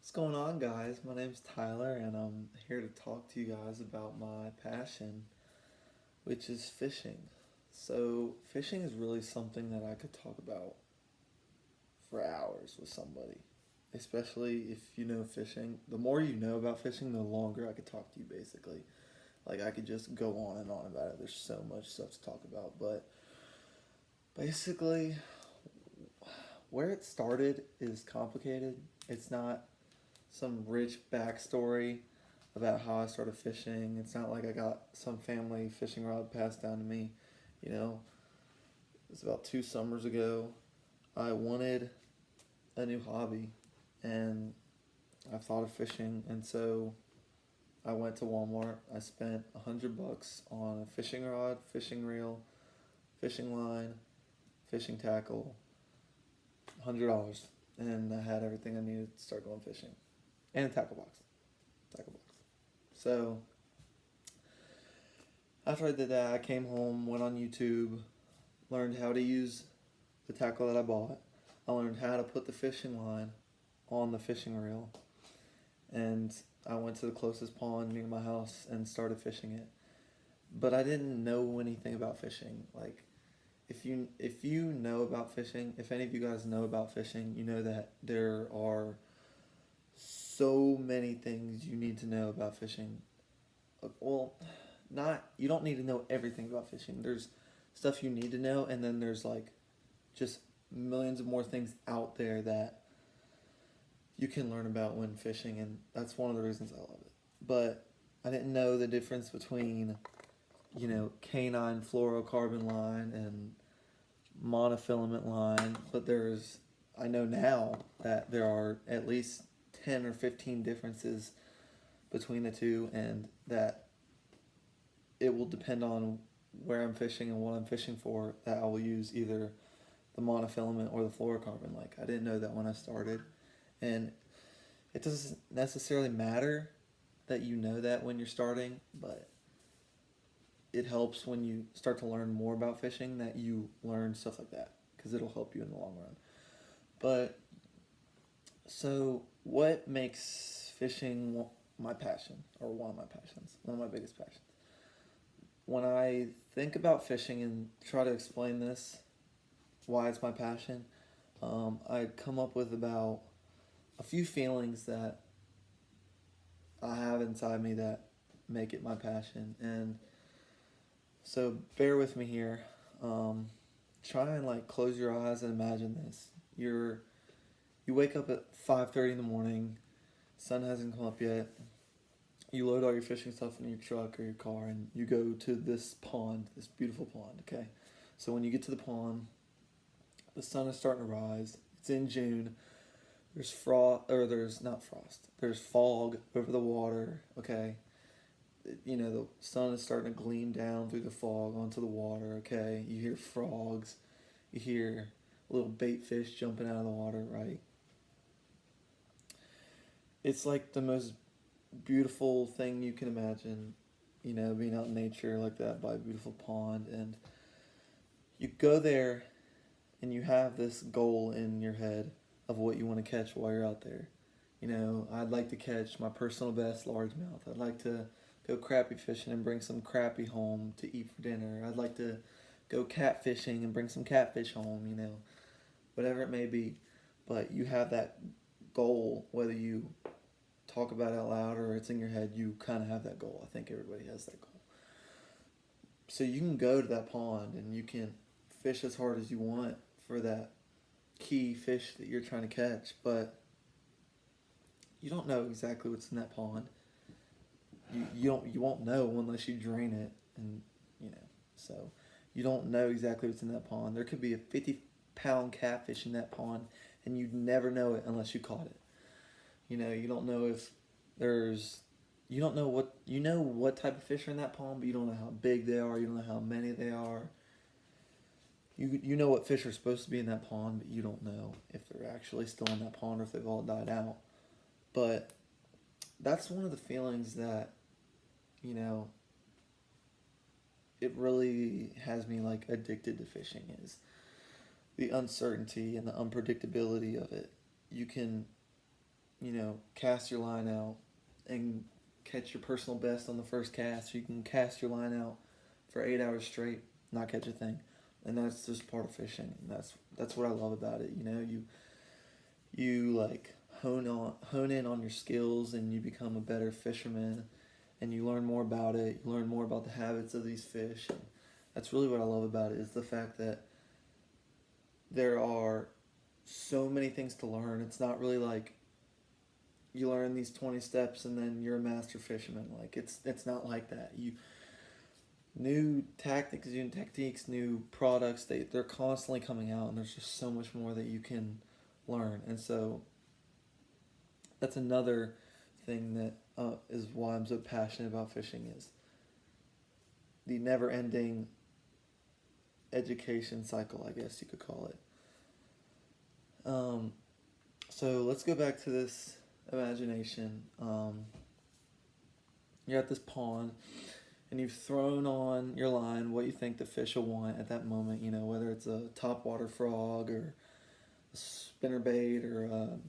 What's going on, guys? My name's Tyler, and I'm here to talk to you guys about my passion, which is fishing. So, fishing is really something that I could talk about for hours with somebody, especially if you know fishing. The more you know about fishing, the longer I could talk to you, basically. Like, I could just go on and on about it. There's so much stuff to talk about, but basically, where it started is complicated. It's not some rich backstory about how I started fishing. It's not like I got some family fishing rod passed down to me. You know, it was about 2 summers ago. I wanted a new hobby and I thought of fishing. And so I went to Walmart. I spent $100 on a fishing rod, fishing reel, fishing line, fishing tackle, $100. And I had everything I needed to start going fishing. And a tackle box. Tackle box. So after I did that, I came home, went on YouTube, learned how to use the tackle that I bought. I learned how to put the fishing line on the fishing reel, and I went to the closest pond near my house and started fishing it. But I didn't know anything about fishing. Like, if you know about fishing, if any of you guys know about fishing, you know that there are so many things you need to know about fishing. Well, not you don't need to know everything about fishing. There's stuff you need to know, and then there's like just millions of more things out there that you can learn about when fishing, and that's one of the reasons I love it. But I didn't know the difference between, canine fluorocarbon line and monofilament line, but I know now that there are at least 10 or 15 differences between the two, and that it will depend on where I'm fishing and what I'm fishing for, that I will use either the monofilament or the fluorocarbon. Like, I didn't know that when I started. And it doesn't necessarily matter that you know that when you're starting, but it helps when you start to learn more about fishing that you learn stuff like that, because it'll help you in the long run. But so, what makes fishing my passion, or one of my passions, one of my biggest passions? When I think about fishing and try to explain this, why it's my passion, I come up with about a few feelings that I have inside me that make it my passion. And so bear with me here. Um, Try and like close your eyes and imagine this. You wake up at 5:30 in the morning. Sun hasn't come up yet. You load all your fishing stuff in your truck or your car, and you go to this pond, this beautiful pond. Okay, so when you get to the pond, the sun is starting to rise. It's in June. There's frost, or there's not frost. There's fog over the water. Okay, the sun is starting to gleam down through the fog onto the water. Okay, you hear frogs. You hear little bait fish jumping out of the water. Right. It's like the most beautiful thing you can imagine. Being out in nature like that by a beautiful pond, and you go there and you have this goal in your head of what you want to catch while you're out there. I'd like to catch my personal best largemouth. I'd like to go crappie fishing and bring some crappie home to eat for dinner. I'd like to go catfishing and bring some catfish home, whatever it may be. But you have that goal, whether you talk about it out loud or it's in your head, you kind of have that goal. I think everybody has that goal. So you can go to that pond and you can fish as hard as you want for that key fish that you're trying to catch, but you don't know exactly what's in that pond. You won't know unless you drain it, and you know so you don't know exactly what's in that pond. There could be a 50-pound catfish in that pond, and you'd never know it unless you caught it. You don't know if there's you don't know what type of fish are in that pond, but you don't know how big they are. You don't know how many they are. You know what fish are supposed to be in that pond, but you don't know if they're actually still in that pond or if they've all died out. But that's one of the feelings that, you know, it really has me like addicted to fishing, is the uncertainty and the unpredictability of it. You can cast your line out and catch your personal best on the first cast. You can cast your line out for 8 hours straight, not catch a thing, and that's just part of fishing. And that's what I love about it. You like hone in on your skills, and you become a better fisherman, and you learn more about it. You learn more about the habits of these fish. And that's really what I love about it, is the fact that there are so many things to learn. It's not really like you learn these 20 steps and then you're a master fisherman. Like it's not like that. You New tactics, new techniques, new products, they're constantly coming out, and there's just so much more that you can learn. And so that's another thing that is why I'm so passionate about fishing, is the never-ending education cycle, I guess you could call it. So let's go back to this imagination. You're at this pond, and you've thrown on your line what you think the fish will want at that moment, whether it's a topwater frog or a spinnerbait or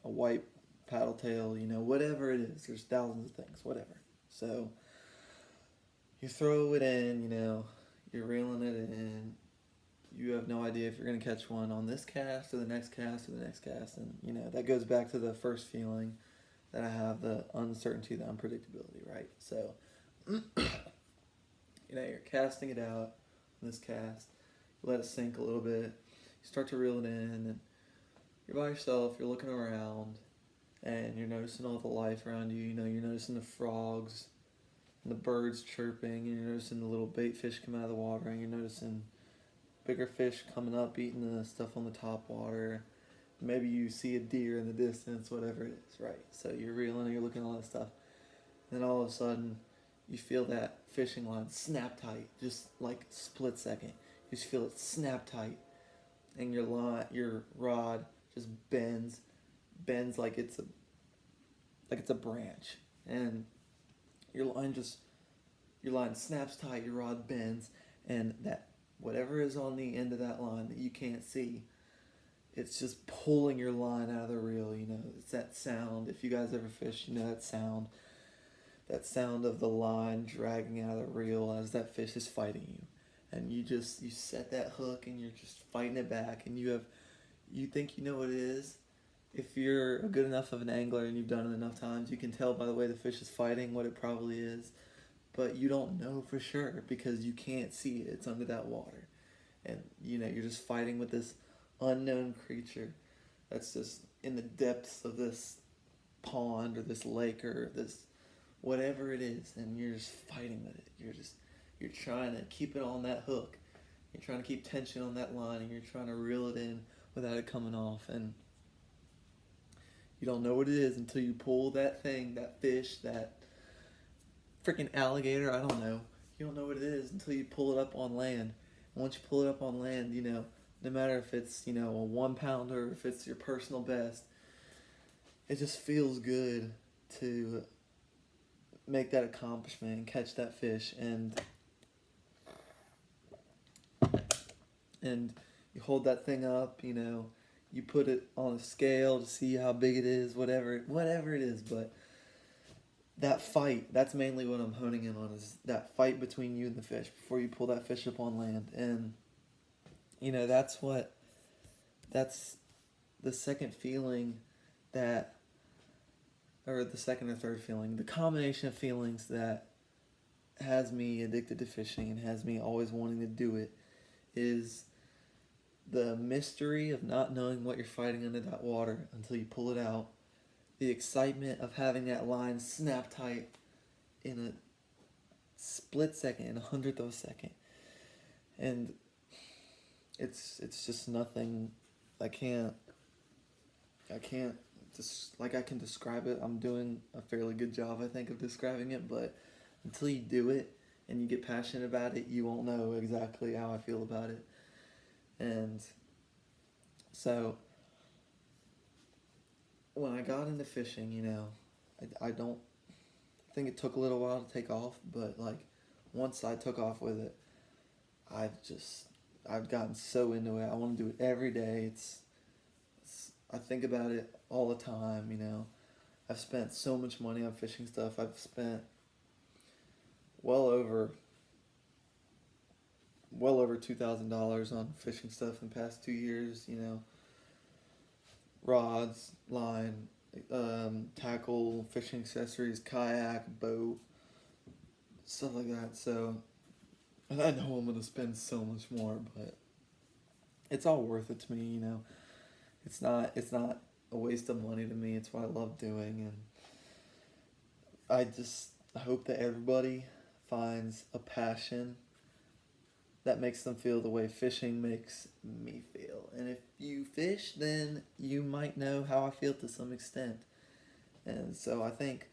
a white paddle tail, whatever it is. There's thousands of things, whatever. So you throw it in, you're reeling it in. You have no idea if you're going to catch one on this cast or the next cast or the next cast. And, that goes back to the first feeling that I have, the uncertainty, the unpredictability, right? So, you're casting it out in this cast. You let it sink a little bit. You start to reel it in, and you're by yourself. You're looking around, and you're noticing all the life around you. You're noticing the frogs and the birds chirping, and you're noticing the little bait fish come out of the water, and you're noticing bigger fish coming up, eating the stuff on the top water. Maybe you see a deer in the distance, whatever it is, right? So you're reeling, you're looking at all that stuff. Then all of a sudden, you feel that fishing line snap tight, just like split second. You just feel it snap tight, and your rod just bends like it's a branch, and your line snaps tight, your rod bends, and that whatever is on the end of that line that you can't see, it's just pulling your line out of the reel. It's that sound. If you guys ever fish, that sound of the line dragging out of the reel as that fish is fighting you. And you set that hook, and you're just fighting it back, and you think you know what it is. If you're a good enough of an angler and you've done it enough times, you can tell by the way the fish is fighting what it probably is. But you don't know for sure because you can't see it. It's under that water. And, you're just fighting with this unknown creature that's just in the depths of this pond or this lake or this whatever it is. And you're just fighting with it. You're trying to keep it on that hook. You're trying to keep tension on that line, and you're trying to reel it in without it coming off. And you don't know what it is until you pull that thing, that fish, that freaking alligator, I don't know. You don't know what it is until you pull it up on land. And once you pull it up on land, no matter if it's, a 1 pounder or if it's your personal best, it just feels good to make that accomplishment and catch that fish. And you hold that thing up, you put it on a scale to see how big it is, whatever it is, but that fight, that's mainly what I'm honing in on, is that fight between you and the fish before you pull that fish up on land. And, that's the second feeling or the second or third feeling, the combination of feelings that has me addicted to fishing and has me always wanting to do it, is the mystery of not knowing what you're fighting under that water until you pull it out. The excitement of having that line snap tight in a split second, in 100th of a second. And it's just nothing. I can describe it. I'm doing a fairly good job, I think, of describing it, but until you do it and you get passionate about it, you won't know exactly how I feel about it. And so when I got into fishing, I don't think it took a little while to take off, but once I took off with it, I've gotten so into it. I want to do it every day. I think about it all the time, you know. I've spent so much money on fishing stuff. I've spent well over $2,000 on fishing stuff in the past 2 years, you know. Rods, line, tackle, fishing accessories, kayak, boat, stuff like that. So, and I know I'm gonna spend so much more, but it's all worth it to me, you know. It's not a waste of money to me. It's what I love doing, and I just hope that everybody finds a passion that makes them feel the way fishing makes me feel. And if you fish, then you might know how I feel to some extent. And so I think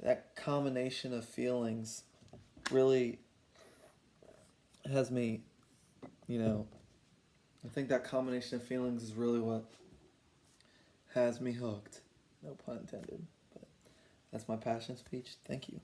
that combination of feelings really has me, you know, I think that combination of feelings is really what has me hooked. No pun intended. But that's my passion speech. Thank you.